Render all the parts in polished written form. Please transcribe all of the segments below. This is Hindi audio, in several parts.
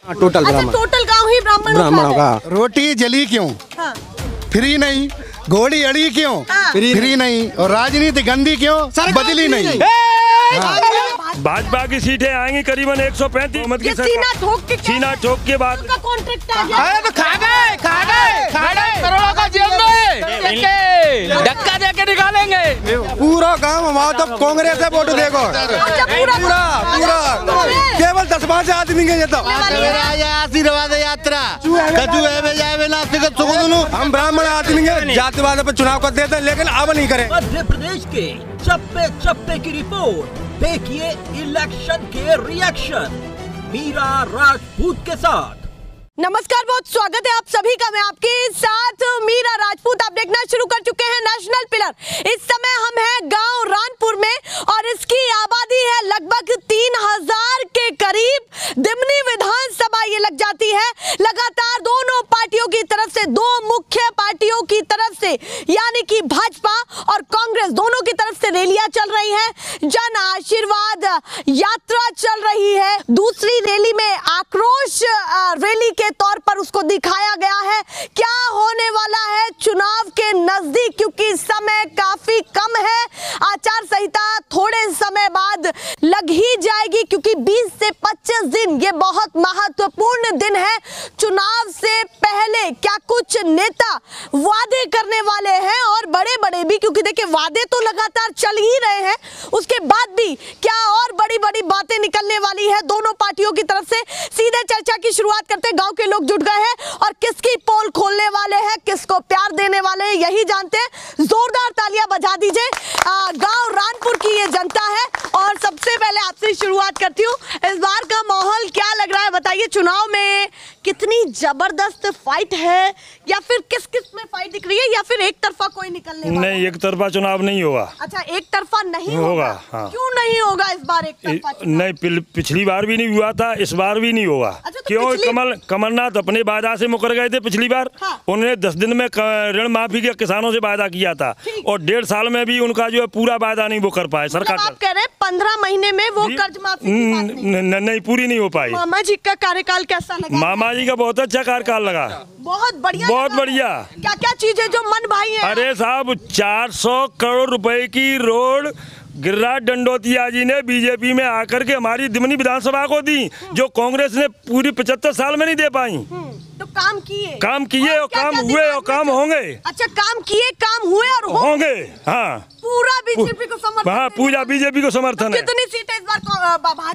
टोटल अच्छा, टोटल गांव ही ब्राह्मणों का। रोटी जली क्यों? हाँ। फ्री नहीं। घोड़ी अड़ी क्यों? हाँ। फ्री नहीं। और राजनीति गंदी क्यों? बदली नहीं। भाजपा की सीटें आएंगी करीबन 135। ये सीना ठोक के सीना ठोक के बाद उनका कॉन्ट्रैक्ट आ गया। अरे तो खा गए करोड़ों का जेल दे धक्का दे के निकालेंगे। पूरा गांव हमारा तो कांग्रेस से वोट देखो। पूरा केवल 10-5 आदमी के तो आशीर्वाद यात्रा हम ब्राह्मण आदमी के जातिवाद पर चुनाव कर देते, लेकिन अब नहीं करें। मध्य प्रदेश के चप्पे चप्पे की रिपोर्ट देखिए इलेक्शन के रिएक्शन मीरा राजपूत के साथ। नमस्कार, बहुत स्वागत है आप सभी का। मैं आपके साथ मीरा राजपूत। आप देखना शुरू कर चुके हैं नेशनल पिलर। इस समय हम हैं गांव रानपुर में और इसकी आबादी है लगभग 3000 के करीब। दिमनी विधानसभा ये लग जाती है। लगातार दोनों पार्टियों की तरफ से, दो मुख्य पार्टियों की तरफ से, यानी कि भाजपा और कांग्रेस, दोनों की तरफ से रैलियां चल रही हैं। जन आशीर्वाद यात्रा चल रही है। दूसरी रैली में आक्रोश रैली के तौर पर उसको दिखाया गया है। क्या होने वाला है चुनाव के नजदीक, क्योंकि समय काफी कम है। आचार संहिता थोड़े समय बाद लग ही जाएगी, क्योंकि 20 से 25 दिन ये बहुत महत्वपूर्ण दिन है। चुनाव से पहले क्या कुछ नेता वादे करने वाले हैं, और बड़े बड़े भी, क्योंकि देखिए वादे तो लगातार चल ही रहे हैं, उसके बाद भी क्या और बड़ी बड़ी बातें निकलने वाली है दोनों पार्टियों की तरफ से। सीधे चर्चा की शुरुआत करते हैं। गांव के लोग जुट गए हैं और किसकी पोल खोलने वाले हैं, किसको प्यार देने वाले हैं, यही जानते हैं। जोरदार तालियां बजा दीजिए। गांव रानपुर की ये जनता है। और सबसे पहले आपसे शुरुआत करती हूँ, इस बार का माहौल क्या लग रहा है, बताइए। चुनाव में कितनी जबरदस्त फाइट है, या फिर किस किस में फाइट दिख रही है, या फिर एक तरफा कोई निकलने वाला? नहीं, एक तरफा चुनाव नहीं होगा। अच्छा, एक तरफा नहीं होगा। हाँ। क्यों नहीं होगा इस बार एक तरफा चुनाव? नहीं, पिछली बार भी नहीं हुआ था, इस बार भी नहीं होगा। अच्छा, तो क्यों? कमलनाथ अपने वादा से मुकर गए थे पिछली बार। हाँ। उन्होंने 10 दिन में ऋण माफी के किसानों से वादा किया था, और 1.5 साल में भी उनका जो है पूरा वादा नहीं वो कर पाए सरकार। आप कह रहे हैं 15 महीने में वो कर्ज माफी नहीं, पूरी नहीं हो पाई। मामा जी का कार्यकाल कैसा लगा? मामा जी का बहुत अच्छा कार्यकाल लगा। बहुत बढ़िया, बहुत बढ़िया। क्या क्या चीजें जो मन भाई है? अरे साहब, 400 करोड़ रुपए की रोड गिरिराज दंडोतिया जी ने बीजेपी में आकर के हमारी दिमनी विधानसभा को दी, जो कांग्रेस ने पूरी 75 साल में नहीं दे पाई। तो काम किए और काम हुए और काम होंगे। अच्छा, काम किए, काम हुए और होंगे। हाँ, पूरा बीजेपी को समर्थन। हाँ, पूरा बीजेपी को समर्थन है। कितनी सीटें इस बार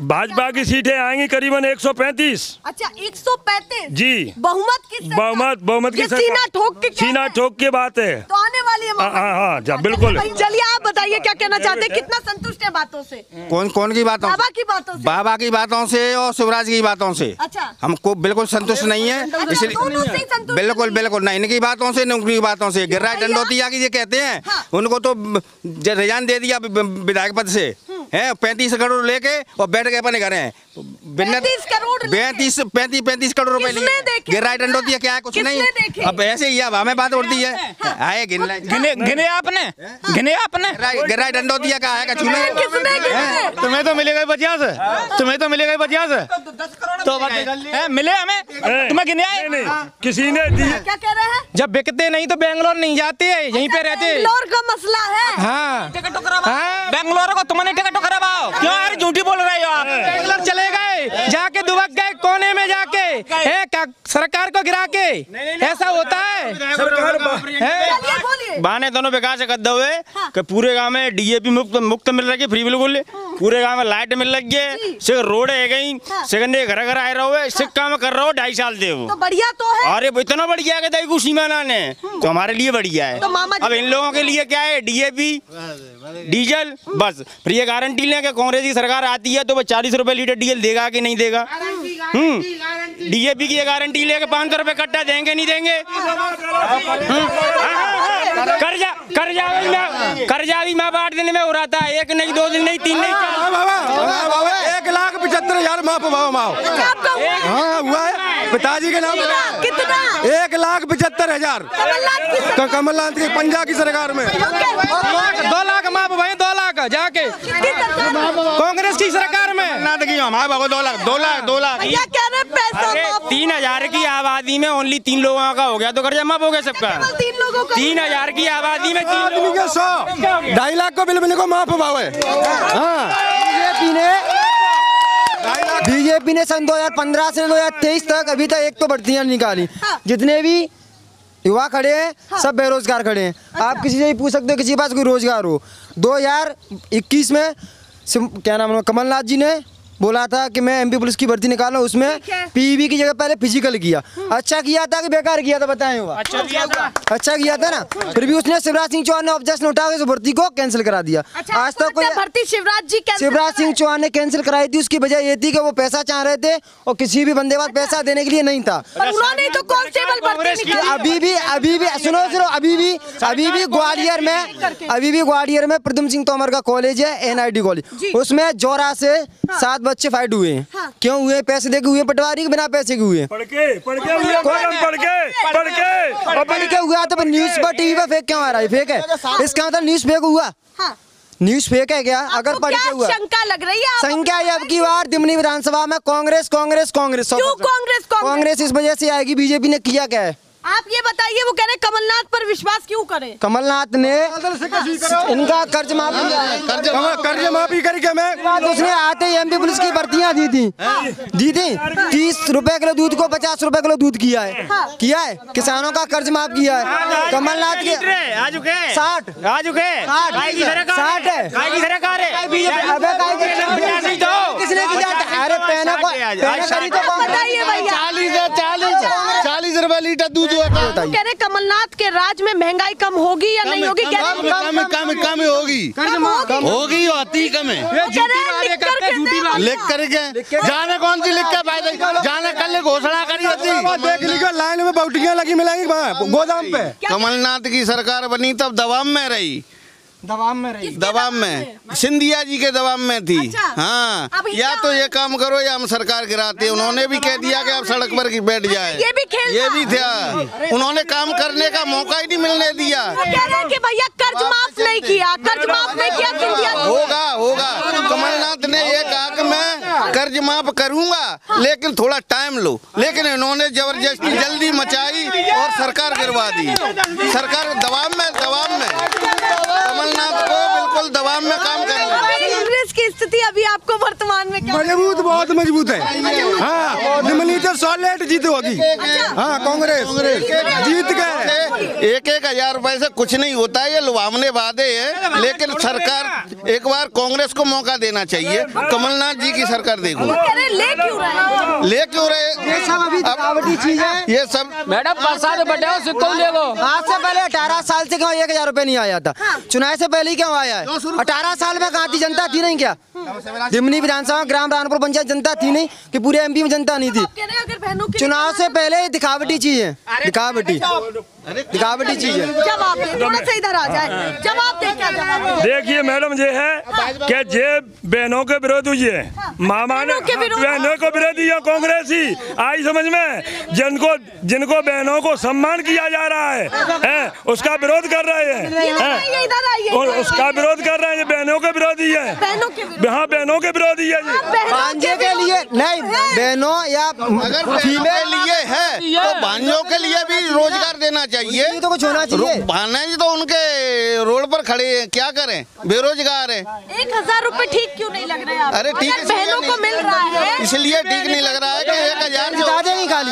भाजपा की सीटें आएंगी करीबन 135। अच्छा, 135 जी। बहुमत की सीना ठोक के बात है। तो आने वाली है। हाँ, बिल्कुल। चलिए आप बताइए क्या कहना चाहते हैं, कितना संतुष्ट है बातों से? कौन की बातों? बाबा की बातों से। बाबा की बातों से और शिवराज की बातों से। अच्छा, हमको बिल्कुल संतुष्ट नहीं है, इसलिए बिल्कुल नहीं, इनकी बातों से, नौकरी की बातों से। गिरिराज दंडोतिया की ये कहते हैं, उनको तो रिजाइन दे दिया विधायक पद से, है 35 करोड़ लेके और बैठ गए अपने घर हैं। 35 करोड़ रुपए लिए। गिरिराज दंडोतिया क्या है, कुछ नहीं। अब ऐसे ही अब हमें बात उड़ती है। आए गिने आपने गिरिराज दंडोतिया का है, तुम्हें तो मिलेगा 50, तुम्हें तो मिलेगा 50। तो मिले हमें, तुम्हें गिने आए नहीं, किसी ने दिए। क्या कह रहे हैं? जब बिकते नहीं तो बेंगलोर नहीं जाते, यहीं पे रहते। बेंगलोर का मसला है। हाँ, बेंगलोर को तुमने टिकट कराओ। क्यों यार झूठी बोल रहे हो आप? बेंगलोर चले गए, जाके दुबक गए कोने में जाके, है क्या सरकार को गिरा के? ऐसा होता है? बहाने दोनों बेकार से कर हुए कि पूरे गांव में डीएपी मुफ्त मिल रही है, फ्री बिल्कुल। पूरे गांव में लाइट मिल रही है, सिर्फ रोड है गई, सेकंडे घर घर आए रहो, सिर्फ काम कर रहा हो 2.5 साल दे वो। तो बढ़िया तो है। अरे इतना बढ़िया है कि सीमाना ने, तो हमारे लिए बढ़िया है। अब इन लोगों के लिए क्या है, डीएपी डीजल बस। फिर ये गारंटी लें कि कांग्रेस की सरकार आती है तो वो 40 रुपए लीटर डीजल देगा कि नहीं देगा। डीएपी की गारंटी लेके 500 रुपए कट्टा देंगे नहीं देंगे। कर्जा भी मैं 8 दिन में हो रहा था, 1 नहीं 2 दिन नहीं 3 नहीं 1,75,000 माफ हुआ है पिताजी के नाम। कितना? 1,75,000 कमलनाथ की पंजाब की सरकार में। 2 लाख माफ भाई, 2 लाख जाके कांग्रेस की सरकार में। हमारे 2 लाख क्या कह रहे पैसों को आबादी में ओनली 3 लोगों का हो गया तो कर्जा माफ हो गया सबका। 3 लोगों का 3000 की आबादी में 3 आदमी के 100 2.5 लाख को बिल मिलने को माफ हुआ है। बीजेपी ने सन 2015 से 2023 तक अभी तक एक तो भर्तियां निकाली। जितने भी युवा खड़े हैं सब बेरोजगार खड़े हैं। आप किसी से भी पूछ सकते हो किसी के पास कोई रोजगार हो। 2021 में क्या नाम है कमलनाथ जी ने बोला था कि मैं एमपी पुलिस की भर्ती निकाला, उसमें पीईबी की जगह पहले फिजिकल किया। अच्छा किया था कि बेकार किया था बताएं? हुआ अच्छा किया था ना। फिर भी उसने शिवराज सिंह चौहान ने ऑब्जेक्शन उठा के भर्ती को कैंसिल करा दिया। आज तक कोई भर्ती शिवराज सिंह चौहान ने कैंसिल कराई थी। उसकी वजह ये थी कि वो पैसा चाह रहे थे और किसी भी बंदे पास पैसा देने के लिए नहीं था। उन्होंने तो कांस्टेबल भर्ती निकाली। अभी भी सुनो अभी भी ग्वालियर में प्रद्युम्न सिंह तोमर का कॉलेज है, एनआईटी कॉलेज, उसमें जोरा से 7 बच्चे फाइट हुए हैं। हाँ। क्यों हुए? पैसे देके हुए पटवारी के बिना पैसे के हुए? पढ़ के हुआ तो न्यूज पर टीवी पर फेक क्यों आ रहा है? फेक है इसका मतलब न्यूज फेक हुआ। हाँ। न्यूज फेक है क्या? अगर पढ़ के हुआ शंका लग रही है संख्या अब की बार दिमनी विधानसभा में कांग्रेस इस वजह से आएगी। बीजेपी ने किया क्या है आप ये बताइए? वो कह रहे कमलनाथ पर विश्वास क्यों करें? कमलनाथ ने इनका कर्ज माफी करके उसने आते ही एमपी पुलिस की भर्तियां दी थी 30 रुपए किलो दूध को 50 रुपए किलो दूध किया है। किसानों का कर्ज माफ किया है। कमलनाथ के 60 है। किसने किया? अरे पहने को 40 रुपए लीटर दूध। कह रहे कमलनाथ के राज में महंगाई कम होगी या नहीं होगी? कम होगी होती कम है। लिख करके जाने कौन सी लिख के फायदा जाने कल घोषणा करी होती। देख लीजिए लाइन में बाउटियां लगी मिलेंगी गोदाम पे। कमलनाथ की सरकार बनी तब दबाव में रही। दबाव में सिंधिया जी के दबाव में थी। अच्छा, हाँ या तो ये काम करो या हम सरकार गिराते। उन्होंने भी कह दिया कि आप सड़क पर बैठ जाए। ये भी था। उन्होंने काम करने का मौका ही नहीं मिलने दिया। कह रहे कि भैया कर्ज माफ नहीं किया सिंधिया। होगा कमलनाथ ने ये कहा कि मैं कर्ज माफ करूंगा लेकिन थोड़ा टाइम लो, लेकिन इन्होंने जबरदस्ती जल्दी मचाई और सरकार गिरवा दी। सरकार दबाव में कमलनाथ को बिल्कुल दबाव में काम कर रहे हैं। कांग्रेस की स्थिति अभी आपको वर्तमान में क्या? बहुत मजबूत है। हाँ दिमनी तो 100 लेट जीत होगी। हाँ कांग्रेस जीत गए। 1,000 रुपए से कुछ नहीं होता है। ये लुभावने वादे हैं, लेकिन सरकार एक बार कांग्रेस को मौका देना चाहिए। कमलनाथ जी की सरकार देखो ले क्यों रहे? ये सब अभी दिखावटी चीज है। ये सब मैडम प्रसाद बटाओ सिक्को ले लो। आज से पहले 18 साल से क्यों 1,000 रुपए नहीं आया था? चुनाव से पहले ही क्यों आया है? 18 साल में कहाँ थी जनता? थी नहीं क्या? दिमनी विधानसभा ग्राम रानपुर पंचायत जनता थी नहीं कि पूरे एमपी में जनता नहीं थी? चुनाव से पहले दिखावटी चीज है। दिखावटी चीज है। जवाब दे, इधर आ जाए। जवाब दे, क्या जवाब दे? देखिए मैडम ये है कि जे बहनों के विरोध हुई है। मामा ने बहनों को विरोधी है कांग्रेस ही आई समझ में। जिनको बहनों को सम्मान किया जा रहा है उसका विरोध कर रहे हैं। उसका विरोध कर रहे हैं। बहनों के विरोधी है। हाँ बहनों के विरोधी है। भांजे के लिए नहीं, बहनों या अगर के लिए है तो भांजों के लिए भी रोजगार देना चाहिए। तो कुछ होना चाहिए। भाने जी तो उनके रोड पर खड़े हैं, क्या करें? बेरोजगार है। 1,000 रुपए ठीक क्यों नहीं लग रहे हैं? अरे ठीक बहनों को मिल रहा है इसलिए ठीक नहीं लग रहा है कि 1,000 जिता देंगे खाली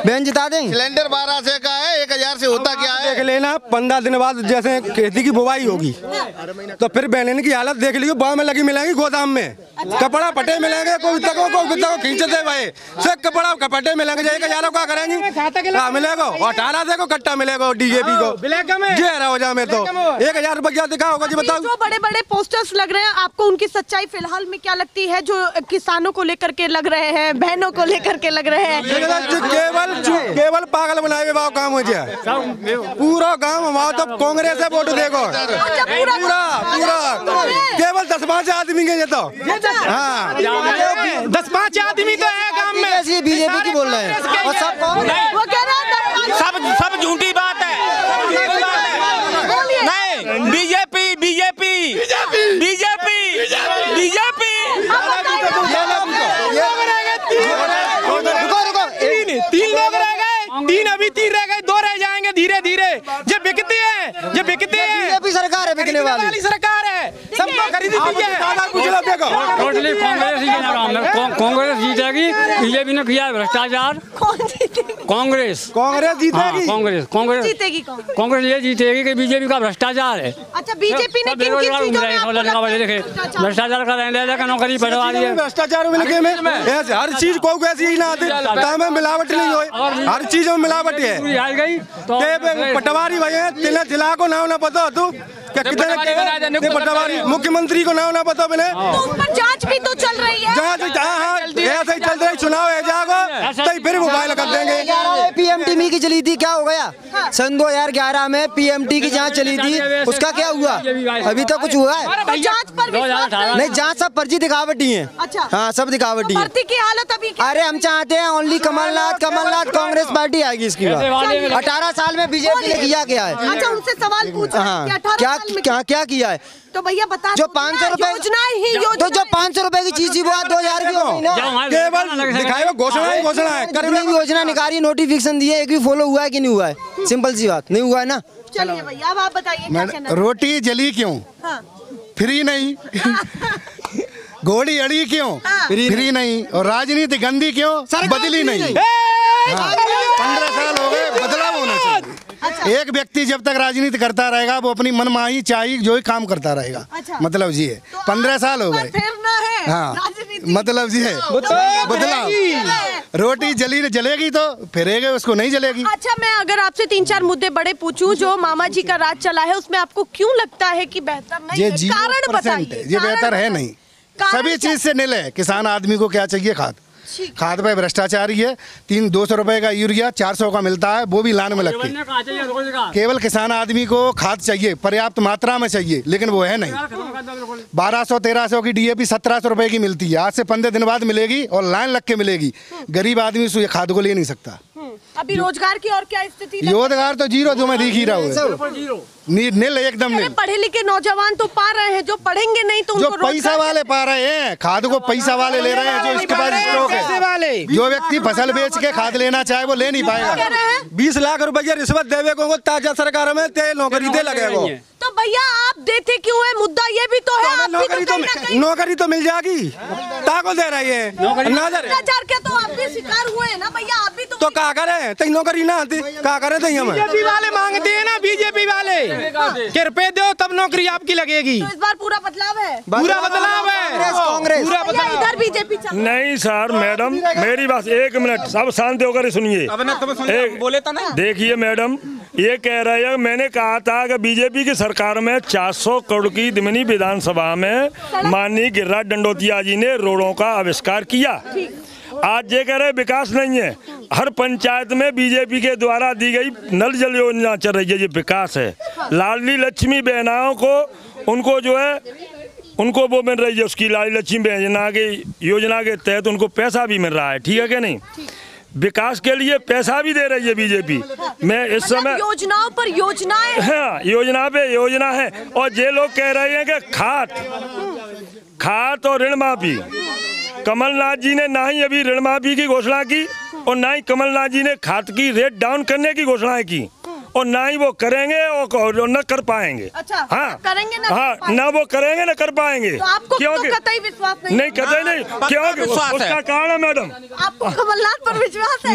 बहन जिता देंगे। सिलेंडर 1200 का है, 1,000 से होता क्या है? देख लेना 15 दिन बाद जैसे खेती की बुवाई होगी तो फिर बहन की हालत देख लीजिए। बाव में लगी मिलेंगी गोदाम में। कपड़ा पटे मिलेंगे कोई खींचते भाई से कपड़ा कपटे मिलेंगे। 1,000 का करेंगे मिलेगा 18 को कट्टा मिलेगा डीजेपी को रोजा में तो 1,000 रुपया दिखा होगा जी बताओ। जो बड़े बड़े पोस्टर्स लग रहे हैं आपको उनकी सच्चाई फिलहाल में क्या लगती है? जो किसानों को लेकर के लग रहे हैं, बहनों को लेकर के लग रहे हैं। केवल पागल बनाए हुए बाव काम हो जाए। पूरा गाँव वहाँ तो कांग्रेस है वोट देखो पूरा केवल 10-5 आदमी के तो। हाँ 10-5 आदमी तो है गाँव में। ऐसी बीजेपी की बोल रहे हैं और सब सब झूठी बात है। नहीं बीजेपी तीन लोग रह गए। देने वाली सरकार है, सबको खरीदी टोटली कांग्रेस जीतेगी। बीजेपी ने किया है भ्रष्टाचार। कांग्रेस कांग्रेस जीतेगी। कांग्रेस ये जीतेगी कि बीजेपी का भ्रष्टाचार है। अच्छा, बीजेपी ने किन किन चीजों में आपको लगता है भ्रष्टाचार का रहने नौकरी बढ़वा दी है। भ्रष्टाचार में लगे में हर चीज को ऐसी ही ना आती, में मिलावट नहीं हो, हर चीज में मिलावट है। पटवारी भाई तिला जिला को नाम ना पता तू कितने पटवारी मुख्यमंत्री को नाम ना पता मैंने, तो उस पर जांच भी तो चल रही है। जांच ऐसे ही चल रही, चुनाव है जागो तो फिर मोबाइल कर देंगे। पीएमटी की चली थी, क्या हो गया? सन 2011 में पीएमटी की जांच चली थी, उसका क्या हुआ? अभी तक कुछ हुआ है? जांच पर नहीं, जांच सब फर्जी दिखावटी है। अच्छा, हाँ सब दिखावटी है। भर्ती की हालत अभी अरे हम चाहते हैं ओनली कमलनाथ कांग्रेस पार्टी आएगी इसकी बात। 18 साल में बीजेपी ने किया क्या है? अच्छा, उनसे सवाल पूछा क्या किया है? तो भैया बता, जो 500 रुपए तो जो 500 रुपए की चीज थी वो 2000 की हो केवल दिखाएगा घोषणा है। कितनी भी योजना निकाली, नोटिफिकेशन दिए, एक भी फॉलो हुआ है कि नहीं हुआ है? सिंपल सी बात, नहीं हुआ है ना। चलिए भैया, अब आप बताइए क्या कहना है? रोटी जली क्यों? फ्री नहीं। घोड़ी अड़ी क्यों? फ्री नहीं। और राजनीति गंदी क्यों? बदली नहीं। 15 साल हो गए, बदलाव होना चाहिए। एक व्यक्ति जब तक राजनीति करता रहेगा वो अपनी मनमाही चाहिए जो ही काम करता रहेगा। मतलब जी है, 15 साल हो गए। हाँ, मतलब जी है बदलाव। रोटी जलेगी तो फिरेगा, उसको नहीं जलेगी। अच्छा, मैं अगर आपसे 3-4 मुद्दे बड़े पूछूं, जो मामा जी का राज चला है उसमें आपको क्यों लगता है कि बेहतर नहीं है? कारण बताइए। ये बेहतर है नहीं, सभी चीज से नील है। किसान आदमी को क्या चाहिए? खाद पे भ्रष्टाचार ही है। 200 रुपए का यूरिया 400 का मिलता है, वो भी लाइन में लग के। केवल किसान आदमी को खाद चाहिए, पर्याप्त मात्रा में चाहिए, लेकिन वो है नहीं। 1200-1300 की डीएपी 1700 रुपए की मिलती है, आज से 15 दिन बाद मिलेगी और लाइन लग के मिलेगी। गरीब आदमी से खाद को ले नहीं सकता। अभी रोजगार की और क्या स्थिति? रोजगार तो जीरो, जो मैं दिख ही रहा हूँ, नील एकदम नील। पढ़े लिखे नौजवान तो पा रहे हैं, जो पढ़ेंगे नहीं तो जो पैसा वाले पा रहे हैं खाद को, पैसा वाले ले रहे हैं, जो इसके पास स्टॉक है। जो व्यक्ति फसल बेच के खाद लेना चाहे वो ले नहीं पाएगा। 20 लाख रुपया रिश्वत देवे को ताजा सरकार में नौकरी दे लगेगा। तो भैया आप देते क्यों है? मुद्दा ये भी तो है, नौकरी तो मिल जाएगी, ताको दे रही है। भ्रष्टाचार के तो आप भी शिकार हुए हैं ना भैया, आप भी तो क्या करे? तो नौकरी ना आती, क्या करे? तो बीजेपी वाले मांगते हैं ना, बीजेपी वाले कि रुपए दो तब नौकरी आपकी लगेगी। तो इस बार पूरा बदलाव है, पूरा बदलाव है, कांग्रेस पूरा बदलाव। इधर बीजेपी चल। नहीं सर, मैडम मेरी बात 1 मिनट, सब शांत होकर सुनिए। बोले तो ना, देखिए मैडम, ये कह रहे हैं, मैंने कहा था कि बीजेपी की सरकार में 400 करोड़ की दिमनी विधानसभा में माननीय गिरिराज दंडोतिया जी ने रोडों का आविष्कार किया। आज ये कह रहे विकास नहीं है। हर पंचायत में बीजेपी के द्वारा दी गई नल जल योजना चल रही है, ये विकास है। लाडली लक्ष्मी बहनाओं को उनको जो है उनको वो मिल रही है, उसकी लाडली लक्ष्मी योजना के तहत उनको पैसा भी मिल रहा है, ठीक है कि नहीं? विकास के लिए पैसा भी दे रही है बीजेपी। मैं इस समय योजनाओं पर योजनाएं, हाँ, योजना पे योजना है। और ये लोग कह रहे हैं कि खाद और ऋण माफी, कमलनाथ जी ने ना ही अभी ऋण माफी की घोषणा की और ना ही कमलनाथ जी ने खाद की रेट डाउन करने की घोषणा की, और ना ही वो करेंगे और न कर पाएंगे। अच्छा, हाँ करेंगे ना, हाँ, ना वो करेंगे ना कर पाएंगे। तो आपको क्योंकि कतई विश्वास नहीं? कतई नहीं, क्योंकि उसका कारण है मैडम, आपको कमलनाथ पर विश्वास है?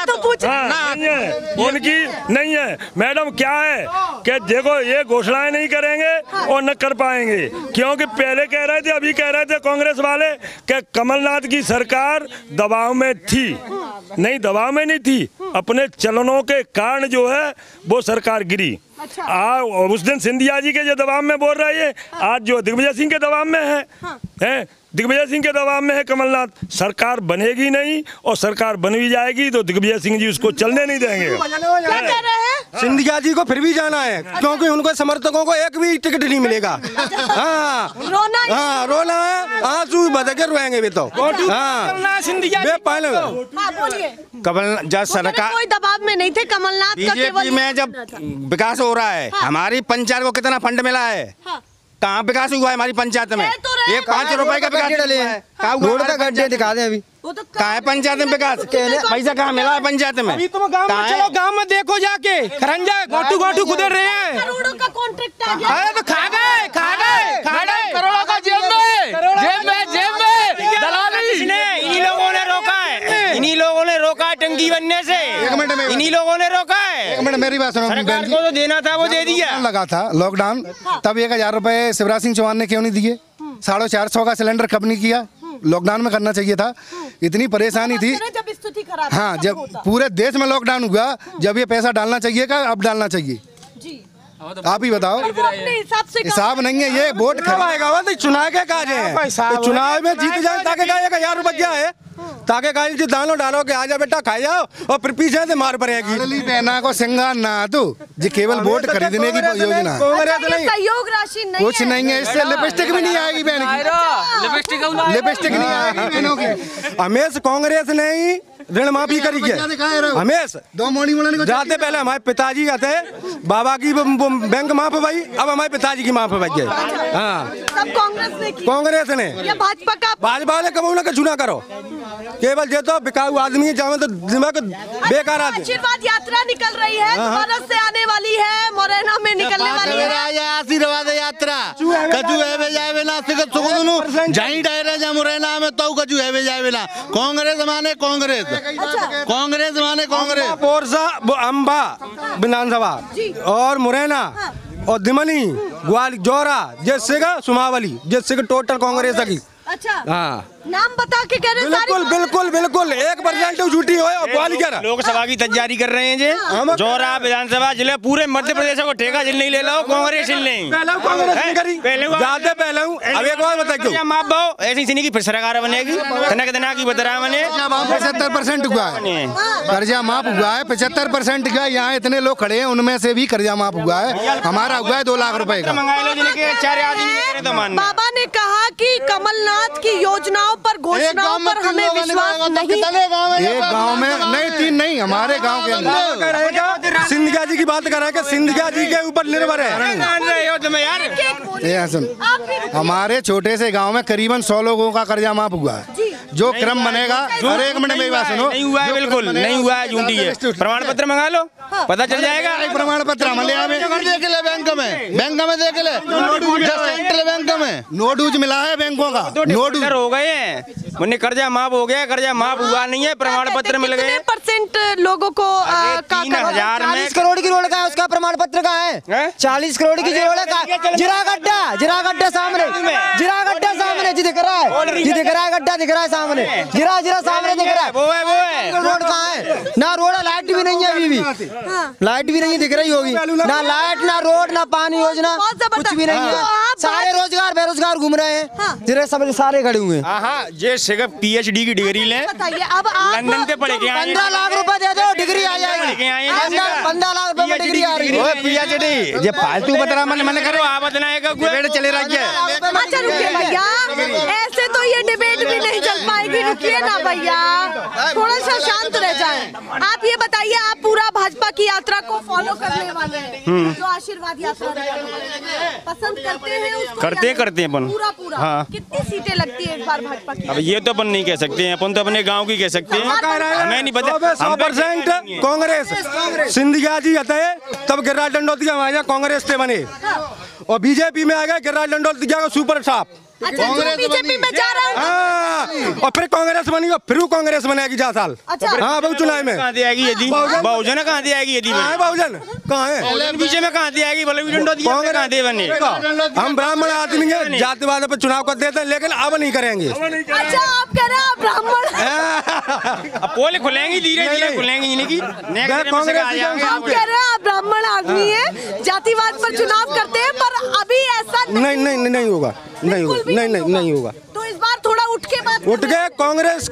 तो पूछ नहीं है, उनकी नहीं है मैडम। क्या है कि देखो, ये घोषणाएं नहीं करेंगे और न कर पाएंगे, क्योंकि पहले कह रहे थे, अभी कह रहे थे कांग्रेस वाले कि कमलनाथ की सरकार दबाव में थी। नहीं, दबाव में नहीं थी, अपने चलनों के कारण जो है वो सरकार गिरी। अच्छा। उस दिन सिंधिया जी के जो दबाव में बोल रही है, आज जो दिग्विजय सिंह के दबाव में है, दिग्विजय सिंह के दबाव में है कमलनाथ। सरकार बनेगी नहीं, और सरकार बन भी जाएगी तो दिग्विजय सिंह जी उसको चलने नहीं देंगे। क्या कह रहे हैं? सिंधिया जी को फिर भी जाना है, क्योंकि उनको समर्थकों को एक भी टिकट नहीं मिलेगा। हाँ, रोना है, आंसू बह के रोएंगे भी तो। हाँ, सिंधिया कमल जब सरकार कोई दबाव में नहीं थे, कमलनाथ का बीजेपी में जब विकास हो रहा है, हमारी पंचायत को कितना फंड मिला है? कहाँ विकास हुआ है हमारी पंचायत में? ये 5 रुपए का विकास रोड का गड्ढे दिखा दें अभी। कहाँ है पंचायत में विकास? पैसा कहाँ मिला है पंचायत में? अभी तुम गांव में चलो, गांव में देखो जाके खरंजा गोटू गुजर रहे हैं। करोड़ों का कॉन्ट्रैक्ट आ गया। अरे तो खा गए करोड़ों का जेब में दलाली। इन्हीं लोगों ने रोका है, इन्हीं लोगों ने रोका है टंकी बनने से, इन्हीं लोगों ने रोका है। एक मिनट मेरी बात सुनो। सरकार को तो देना था, वो दे दिया। लगा था लॉकडाउन, तब 1000 रुपए शिवराज सिंह चौहान ने क्यों नहीं दिए? 450 का सिलेंडर कब नहीं किया? लॉकडाउन में करना चाहिए था। इतनी परेशानी थी जब स्थिति खराब, हाँ, जब पूरे देश में लॉकडाउन हुआ, जब ये पैसा डालना चाहिए का अब डालना चाहिए? आप ही बताओ। हिसाब नहीं है, ये वोट आएगा चुनाव के काज है, चुनाव में जीत जाए ताकि 1000 रुपया है, ताकि गाड़ी जी दानो डालो के आजा बेटा खा जाओ और फिर पीछे से मार पड़ेगी। बहना को सिंगार ना तो जी केवल वोट खरीदने की योजना, सहयोग राशि नहीं, कुछ नहीं है। इससे लिपस्टिक भी नहीं आएगी बहन की, लिपस्टिक नहीं आएगी बहनों की। हमेश कांग्रेस नहीं ऋण माफी करी है, हमेश 2 मोड़ी जाते पहले हमारे पिताजी आते बाबा की बैंक माफ भाई, अब हमारे पिताजी की माफ भाई है। हाँ, कांग्रेस ने भाजपा ने कबूल का चुना करो, केवल ये तो बिकाऊ आदमी जावे तो दिमाग बेकार आदमी। आशीर्वाद यात्रा निकल रही है, भारत से आने वाली है, मोरेना में निकलने वाली है आशीर्वाद यात्रा। कजू है जाए ना जाई डायरे जा मुरैना में तो कजू है जाए ना। कांग्रेस माने कांग्रेस, कांग्रेस माने कांग्रेस। पोरसा अम्बा विधानसभा और मुरैना और दिमनी ग्वाल जोरा जैसे का सुमावली जैसे का टोटल कांग्रेस की। अच्छा, हाँ, नाम बता के कह रहे हैं। बिल्कुल 1% झूठी हो ग्वालियर। लोकसभा की तैयारी कर रहे हैं जी, जोरा विधानसभा जिले पूरे मध्य प्रदेश को ठेका जिल नहीं ले लो, कांग्रेस जिल नहीं जाते पहले। अब एक बार बताइए माफ भाव ऐसी सिनी की फिर सरकार बनेगी, तना की बतरा बने। 75% हुआ है कर्जा माफ हुआ है, 75% का। यहाँ इतने लोग खड़े हैं उनमें से भी कर्जा माफ हुआ है, हमारा हुआ है 2 लाख रुपए का। बाबा ने कहा कि कमलनाथ की योजनाओं पर घोषणाओं पर हमें विश्वास नहीं। एक गांव में नहीं, 3 नहीं, हमारे गांव के अंदर सिंधिया जी की बात कर रहे हैं कि सिंधिया जी के ऊपर निर्भर है। सुन, हमारे छोटे से गांव में करीबन 100 लोगों का कर्जा माफ हुआ है। जो क्रम बनेगा, और 1 मिनट मेरी बात सुनो। नहीं हुआ है, बिल्कुल नहीं हुआ है, झूठी है। प्रमाण पत्र मंगा लो, पता चल जाएगा। प्रमाण पत्र देख ले बैंक में देख ले, सेंट्रल बैंक में नोट यूज मिला है बैंकों का, नोट हो गए हैं। मुन्ने कर्जा माफ हो गया, कर्जा माफ हुआ नहीं है, प्रमाण पत्र मिल गए। % लोगों को 3000 में 40 करोड़ की रोड का है, उसका प्रमाण पत्र का है। 40 करोड़ की रोड है, जिरा सामने जी दिख रहा है, जी दिख रहा है, गड्ढा दिख रहा है सामने, जिरा सामने दिख रहा है। वो है रोड कहाँ है? ना रोड है, लाइट भी नहीं है, अभी भी लाइट भी नहीं दिख रही होगी, ना लाइट, ना रोड, ना पानी योजना, कुछ भी नहीं है। सारे रोजगार बेरोजगार घूम रहे हैं, जिरे सब सारे खड़े हुए हैं। हाँ, जे सिर्फ PhD की डिग्री ले, अब लंदन से पढ़े के आए, 15 लाख रुपए दे दो, डिग्री आ जाएगी। 15 लाख रुपए में डिग्री आ रही है। PhD ये फालतू बतरा मैंने करो आप बताएगा चले रही है। अच्छा रुकिए भैया, ऐसे तो ये डिबेट भी नहीं चल पाएगी। रुकिए ना भैया, थोड़ा सा शांत रह जाएं। आप ये बताइए, आप पूरा भाजपा की यात्रा को फॉलो करने वाले हैं, जो आशीर्वाद यात्रा पसंद करते हैं उसको? करते हैं अपन पूरा। हाँ। कितनी सीटें लगती है इस बार भाजपा की? अब ये तो अपन नहीं कह सकते हैं, अपन तो अपने गांव की कह सकते हैं, हमें नहीं पता। 100% कांग्रेस सिंधिया जी आते तब गिरिराज दंडोतिया वहाँ कांग्रेस से बने, और बीजेपी में आ गए गिरिराज दंडोतिया का सुपर स्टाफ। अच्छा, बीजेपी में जा रहा है, और फिर कांग्रेस बनी, और फिर कांग्रेस बनेगी 4 साल। अच्छा, हाँ, बहु चुनाव में कहाँ दे आएगी यदि बहुजन कहाँ दे आएगी यदि बहुजन कहाँ है? बीच में कहाँ दे आएगी? कहाँ दे बने? हम ब्राह्मण आदमी हैं, जातिवाद पर चुनाव कर देते हैं, लेकिन अब नहीं करेंगे। अच्छा, आप कह रहे हैं ब्राह्मण? पोल खुलेंगी, धीरे खुलेंगी, कांग्रेस आप कह रहे हैं आप ब्राह्मण आदमी है, जातिवाद पर चुनाव करते हैं, पर अभी ऐसा नहीं होगा, नहीं होगा। तो इस बार थोड़ा उठ के कांग्रेस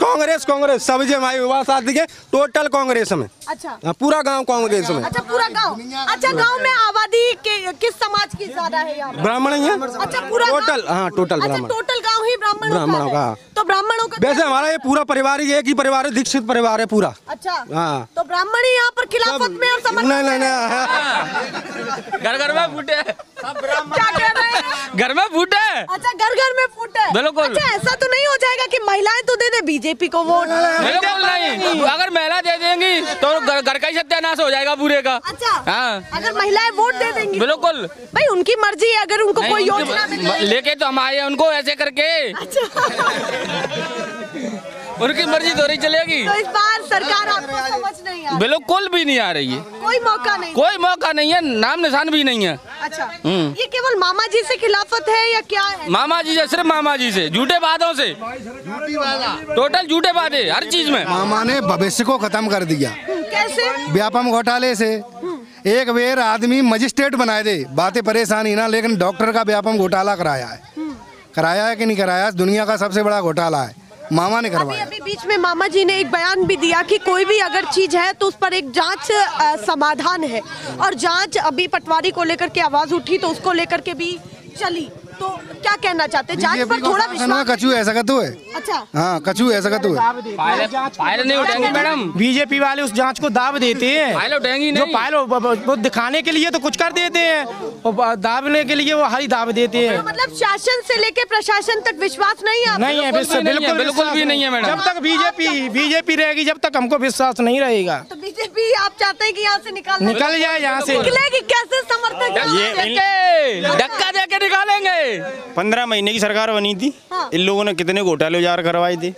सब जो हमारे युवा साथी के टोटल कांग्रेस में। अच्छा, पूरा गांव कांग्रेस में। अच्छा, पूरा गांव। अच्छा, गांव में आबादी किस समाज की ज्यादा है यहाँ? ब्राह्मण ही है। अच्छा, पूरा टोटल, हाँ टोटल ब्राह्मण। टोटल गांव ही ब्राह्मणों का। तो ब्राह्मणों का वैसे हमारा ये पूरा परिवार ही एक ही परिवार है, दीक्षित परिवार है पूरा। अच्छा हाँ। तो ब्राह्मण ही यहाँ पर खिलाफत में और समर्थन नहीं घर घर में फूटे, क्या कह रहे हैं? घर में फूटे। अच्छा घर घर में फूटे, बिल्कुल। अच्छा ऐसा तो नहीं हो जाएगा कि महिलाएं तो दे दे बीजेपी को वोट? बिल्कुल नहीं, अगर महिला दे देंगी तो घर का ही सत्यानाश हो जाएगा पूरे का। अच्छा हाँ, अगर महिलाएं वोट दे देंगी बिल्कुल भाई उनकी मर्जी है, अगर उनको कोई योजना लेके तो हम आए उनको ऐसे करके। उनकी मर्जी तो रही चलेगी। तो इस बार सरकार आपको समझ नहीं आ रही? बिल्कुल भी नहीं आ रही है, कोई मौका नहीं, कोई मौका नहीं है, नाम निशान भी नहीं है। अच्छा ये केवल मामा जी से खिलाफत है या क्या है? मामा जी से, सिर्फ मामा जी से, झूठे वादों से, टोटल झूठे वादे हर चीज में। मामा ने भविष्य को खत्म कर दिया। कैसे? व्यापम घोटाले से एक बेर आदमी मजिस्ट्रेट बनाए दे, बातें परेशानी ना, लेकिन डॉक्टर का व्यापम घोटाला कराया है कि नहीं कराया? दुनिया का सबसे बड़ा घोटाला है, मामा ने करवाया। अभी बीच में मामा जी ने एक बयान भी दिया कि कोई भी अगर चीज है तो उस पर एक जांच समाधान है, और जांच अभी पटवारी को लेकर के आवाज उठी तो उसको लेकर के भी चली। तो क्या कहना चाहते हैं, जांच पर थोड़ा विश्वास? कछु ऐसा का तो है। अच्छा हाँ, कछु ऐसा का तो है। फाइल नहीं उठाएंगे मैडम, बीजेपी वाले उस जांच को दाब देते हैं। फाइल उठाएंगी नहीं, जो फाइल वो दिखाने के लिए तो कुछ कर देते हैं, और दाबने के लिए वो हरी दाब देते हैं। मतलब शासन से लेके प्रशासन तक विश्वास नहीं है? नहीं है, बिल्कुल भी नहीं है मैडम। जब तक बीजेपी रहेगी, जब तक हमको विश्वास नहीं रहेगा। तो बीजेपी आप चाहते हैं कि यहाँ से निकल जाए, यहाँ से निकलेगी कैसे? समर्थक धक्का देके निकालेंगे। 15 महीने की सरकार बनी थी, इन लोगों ने कितने घोटाले उजागर करवाए थे,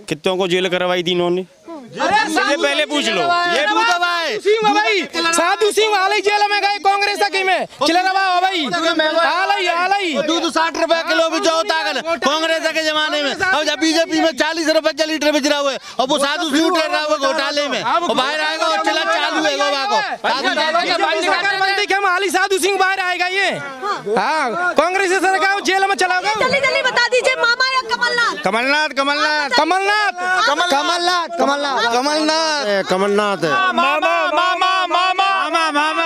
कितनों को जेल करवाई थी इन्होंने, ये पहले पूछ लो। ये भाई साधु सिंह वाले जेल में गए कांग्रेस की में चले रहा भाई, दूध 60 रुपए किलो भी होता है कांग्रेस के जमाने में। अब जब बीजेपी में 40 रुपए का लीटर बेच रहा हुआ है, और वो साधु सिंह उठ रहा हुआ घोटाले में, और बाहर आएगा और चला चालू है साधु सिंह बाहर आएगा। ये हाँ, कांग्रेस सरकार जेल में चला गया। जल्दी बता दीजिए, मामा या कमलनाथ? कमलनाथ कमलनाथ कमलनाथ कमलनाथ कमलनाथ कमलनाथ है। मामा मामा मामा मामा मामा